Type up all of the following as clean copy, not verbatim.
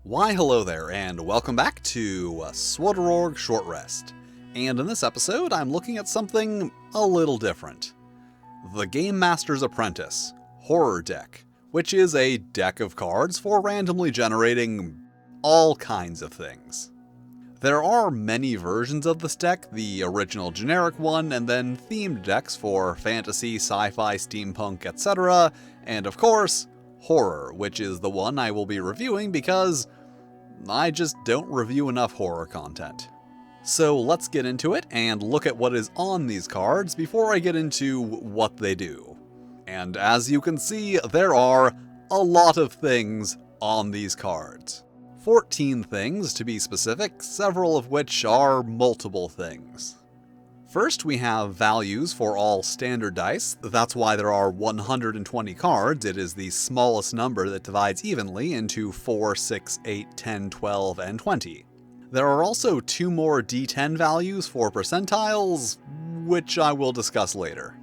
Why hello there, and welcome back to Swadarorg Short Rest. And in this episode, I'm looking at something a little different. The GameMaster's Apprentice Horror Deck, which is a deck of cards for randomly generating all kinds of things. There are many versions of this deck, the original generic one, and then themed decks for fantasy, sci-fi, steampunk, etc., and of course, horror, which is the one I will be reviewing because I just don't review enough horror content. So let's get into it and look at what is on these cards before I get into what they do. And as you can see, there are a lot of things on these cards. 14 things to be specific, several of which are multiple things. First, we have values for all standard dice. That's why there are 120 cards. It is the smallest number that divides evenly into 4, 6, 8, 10, 12, and 20. There are also 2 more D10 values for percentiles, which I will discuss later.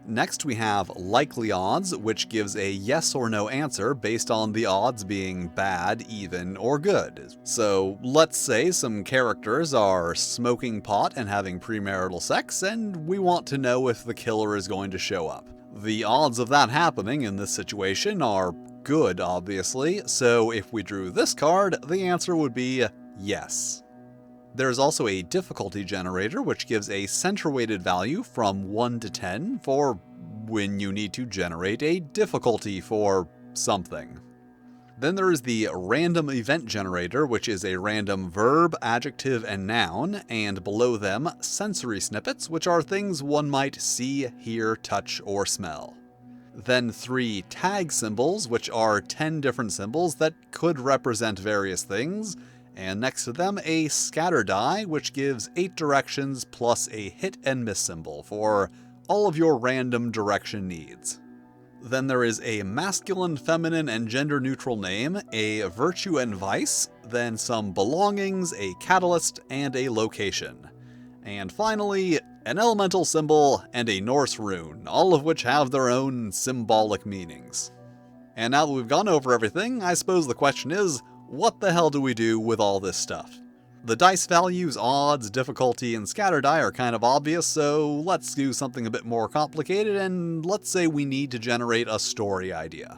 Next, we have likely odds, which gives a yes or no answer based on the odds being bad, even, or good. So let's say some characters are smoking pot and having premarital sex, and we want to know if the killer is going to show up. The odds of that happening in this situation are good, obviously, so if we drew this card, the answer would be yes. There's also a difficulty generator, which gives a center-weighted value from 1 to 10 for when you need to generate a difficulty for something. Then there is the random event generator, which is a random verb, adjective, and noun, and below them, sensory snippets, which are things one might see, hear, touch, or smell. Then 3 tag symbols, which are 10 different symbols that could represent various things, and next to them a scatter die, which gives 8 directions plus a hit and miss symbol for all of your random direction needs. Then there is a masculine, feminine, and gender-neutral name, a virtue and vice, then some belongings, a catalyst, and a location. And finally, an elemental symbol and a Norse rune, all of which have their own symbolic meanings. And now that we've gone over everything, I suppose the question is, what the hell do we do with all this stuff? The dice values, odds, difficulty, and scatter die are kind of obvious, so let's do something a bit more complicated, and let's say we need to generate a story idea.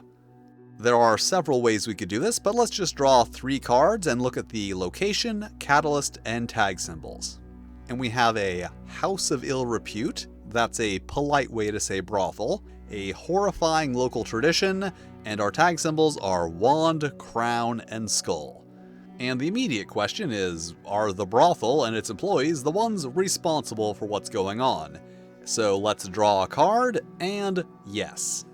There are several ways we could do this, but let's just draw 3 cards and look at the location, catalyst, and tag symbols. And we have a House of Ill Repute, that's a polite way to say brothel, a horrifying local tradition, and our tag symbols are wand, crown, and skull. And the immediate question is, are the brothel and its employees the ones responsible for what's going on? So let's draw a card, and yes.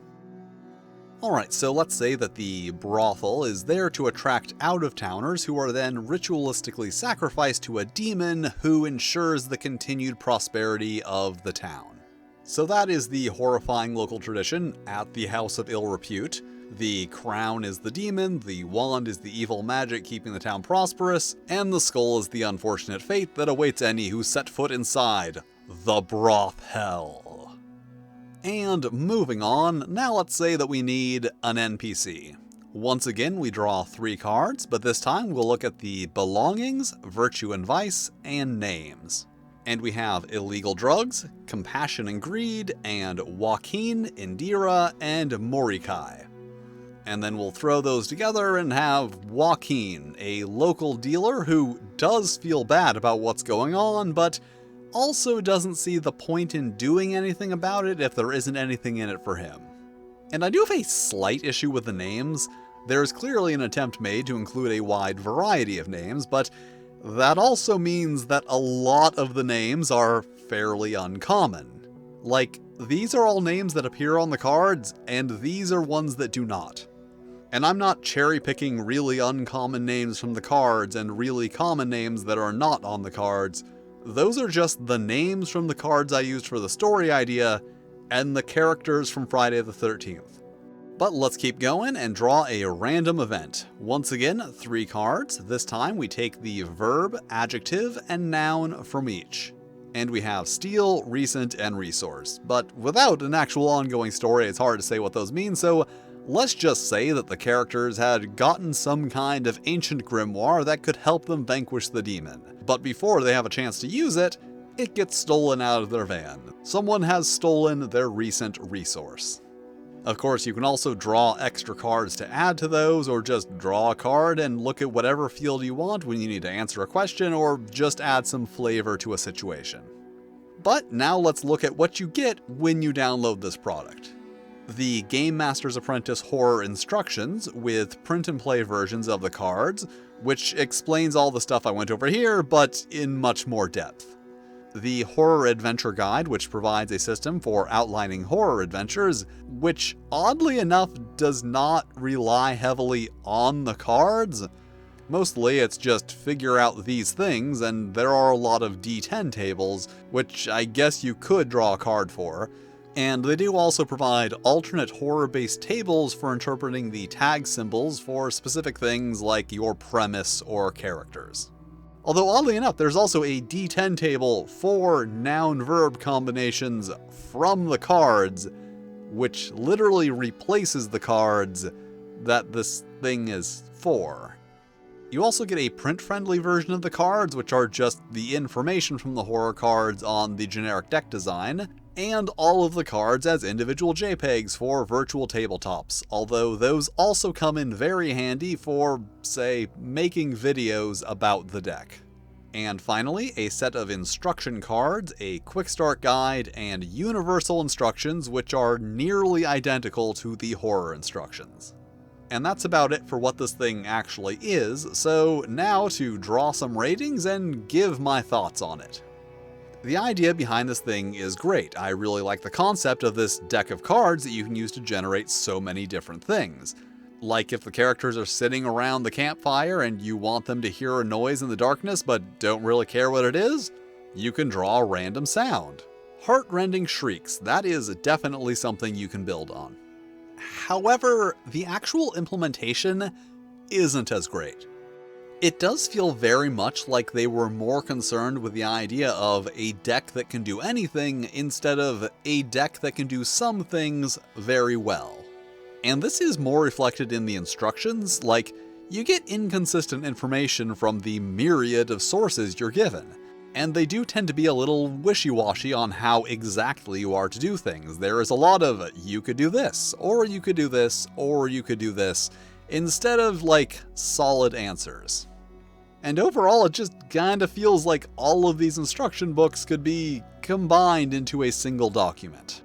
Alright, so let's say that the brothel is there to attract out-of-towners who are then ritualistically sacrificed to a demon who ensures the continued prosperity of the town. So that is the horrifying local tradition at the House of Ill Repute. The crown is the demon, the wand is the evil magic keeping the town prosperous, and the skull is the unfortunate fate that awaits any who set foot inside the broth hell. And moving on, now let's say that we need an NPC. Once again, we draw 3 cards, but this time we'll look at the belongings, virtue and vice, and names. And we have illegal drugs, compassion and greed, and Joaquin, Indira, and Morikai. And then we'll throw those together and have Joaquin, a local dealer who does feel bad about what's going on, but also doesn't see the point in doing anything about it if there isn't anything in it for him. And I do have a slight issue with the names. There's clearly an attempt made to include a wide variety of names, but that also means that a lot of the names are fairly uncommon. Like, these are all names that appear on the cards, and these are ones that do not. And I'm not cherry-picking really uncommon names from the cards and really common names that are not on the cards. Those are just the names from the cards I used for the story idea, and the characters from Friday the 13th. But let's keep going and draw a random event. Once again, 3 cards. This time we take the verb, adjective, and noun from each. And we have steal, recent, and resource. But without an actual ongoing story, it's hard to say what those mean, so Let's just say that the characters had gotten some kind of ancient grimoire that could help them vanquish the demon, but before they have a chance to use it, it gets stolen out of their van. Someone has stolen their recent resource. Of course, you can also draw extra cards to add to those, or just draw a card and look at whatever field you want when you need to answer a question, or just add some flavor to a situation. But now let's look at what you get when you download this product. The GameMaster's Apprentice Horror Instructions with print and play versions of the cards, which explains all the stuff I went over here, but in much more depth. The Horror Adventure Guide, which provides a system for outlining horror adventures, which oddly enough does not rely heavily on the cards. Mostly it's just figure out these things, and there are a lot of D10 tables, which I guess you could draw a card for. And they do also provide alternate horror-based tables for interpreting the tag symbols for specific things like your premise or characters. Although oddly enough, there's also a D10 table for noun-verb combinations from the cards, which literally replaces the cards that this thing is for. You also get a print-friendly version of the cards, which are just the information from the horror cards on the generic deck design, and all of the cards as individual JPEGs for virtual tabletops, although those also come in very handy for, say, making videos about the deck. And finally, a set of instruction cards, a quick start guide, and universal instructions which are nearly identical to the horror instructions. And that's about it for what this thing actually is, so now to draw some ratings and give my thoughts on it. The idea behind this thing is great. I really like the concept of this deck of cards that you can use to generate so many different things. Like if the characters are sitting around the campfire and you want them to hear a noise in the darkness but don't really care what it is, you can draw a random sound. Heart-rending shrieks, that is definitely something you can build on. However, the actual implementation isn't as great. It does feel very much like they were more concerned with the idea of a deck that can do anything instead of a deck that can do some things very well. And this is more reflected in the instructions, like, you get inconsistent information from the myriad of sources you're given, and they do tend to be a little wishy-washy on how exactly you are to do things. There is a lot of, you could do this, or you could do this, or you could do this, instead of, like, solid answers. And overall, it just kinda feels like all of these instruction books could be combined into a single document.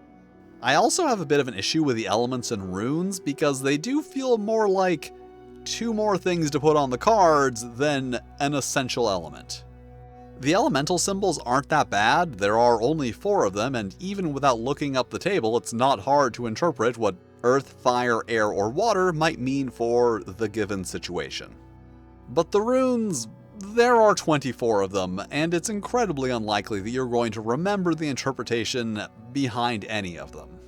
I also have a bit of an issue with the elements and runes, because they do feel more like two more things to put on the cards than an essential element. The elemental symbols aren't that bad, there are only 4 of them, and even without looking up the table, it's not hard to interpret what earth, fire, air, or water might mean for the given situation. But the runes, there are 24 of them, and it's incredibly unlikely that you're going to remember the interpretation behind any of them.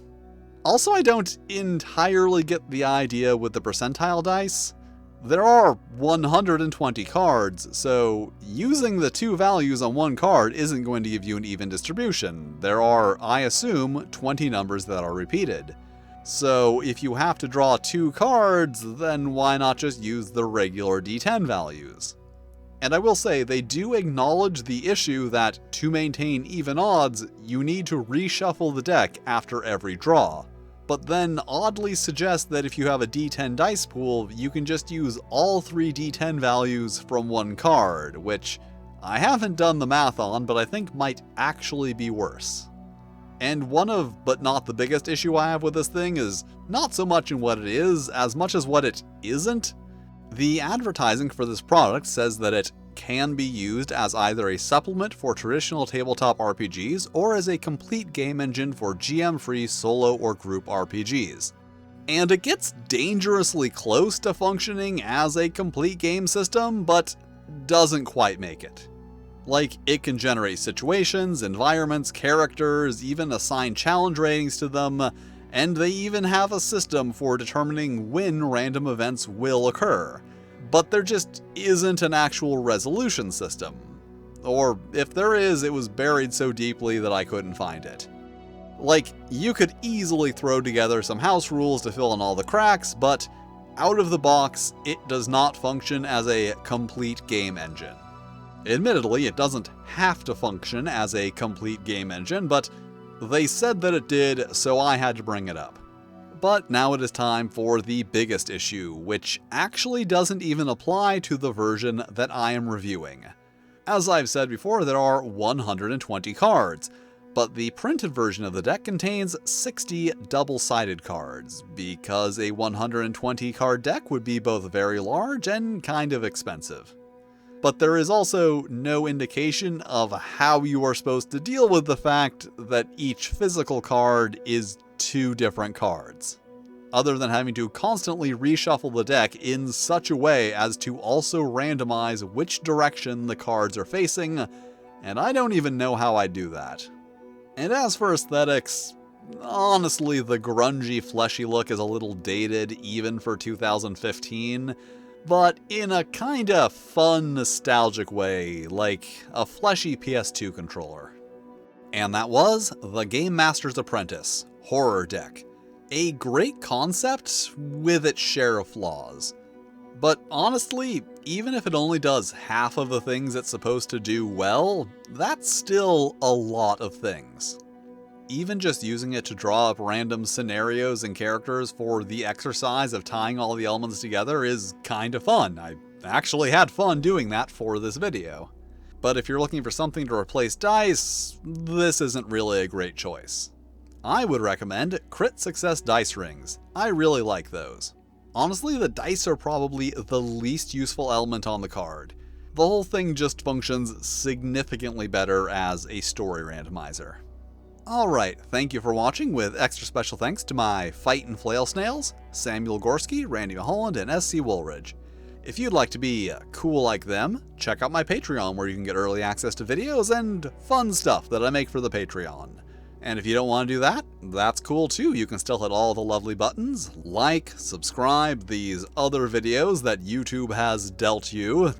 Also, I don't entirely get the idea with the percentile dice. There are 120 cards, so using the 2 values on one card isn't going to give you an even distribution. There are, I assume, 20 numbers that are repeated. So if you have to draw 2 cards, then why not just use the regular D10 values? And I will say, they do acknowledge the issue that to maintain even odds, you need to reshuffle the deck after every draw. But then oddly suggest that if you have a D10 dice pool, you can just use all 3 D10 values from one card, which I haven't done the math on, but I think might actually be worse. And one of, but not the biggest issue I have with this thing is not so much in what it is, as much as what it isn't. The advertising for this product says that it can be used as either a supplement for traditional tabletop RPGs or as a complete game engine for GM-free solo or group RPGs. And it gets dangerously close to functioning as a complete game system, but doesn't quite make it. Like, it can generate situations, environments, characters, even assign challenge ratings to them, and they even have a system for determining when random events will occur. But there just isn't an actual resolution system. Or if there is, it was buried so deeply that I couldn't find it. Like, you could easily throw together some house rules to fill in all the cracks, but out of the box, it does not function as a complete game engine. Admittedly, it doesn't have to function as a complete game engine, but they said that it did, so I had to bring it up. But now it is time for the biggest issue, which actually doesn't even apply to the version that I am reviewing. As I've said before, there are 120 cards, but the printed version of the deck contains 60 double-sided cards, because a 120 card deck would be both very large and kind of expensive. But there is also no indication of how you are supposed to deal with the fact that each physical card is 2 different cards, other than having to constantly reshuffle the deck in such a way as to also randomize which direction the cards are facing, and I don't even know how I do that. And as for aesthetics, honestly, the grungy, fleshy look is a little dated even for 2015, but in a kinda fun, nostalgic way, like a fleshy PS2 controller. And that was the GameMaster's Apprentice Horror Deck. A great concept with its share of flaws. But honestly, even if it only does half of the things it's supposed to do well, that's still a lot of things. Even just using it to draw up random scenarios and characters for the exercise of tying all the elements together is kinda fun. I actually had fun doing that for this video. But if you're looking for something to replace dice, this isn't really a great choice. I would recommend Crit Success Dice Rings. I really like those. Honestly, the dice are probably the least useful element on the card. The whole thing just functions significantly better as a story randomizer. Alright, thank you for watching, with extra special thanks to my Fight and Flail Snails, Samuel Gorski, Randy Holland, and SC Woolridge. If you'd like to be cool like them, check out my Patreon where you can get early access to videos and fun stuff that I make for the Patreon. And if you don't want to do that, that's cool too. You can still hit all the lovely buttons, like, subscribe, these other videos that YouTube has dealt you.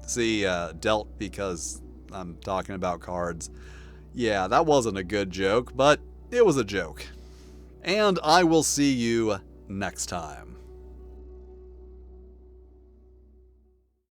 See, dealt because I'm talking about cards. Yeah, that wasn't a good joke, but it was a joke. And I will see you next time.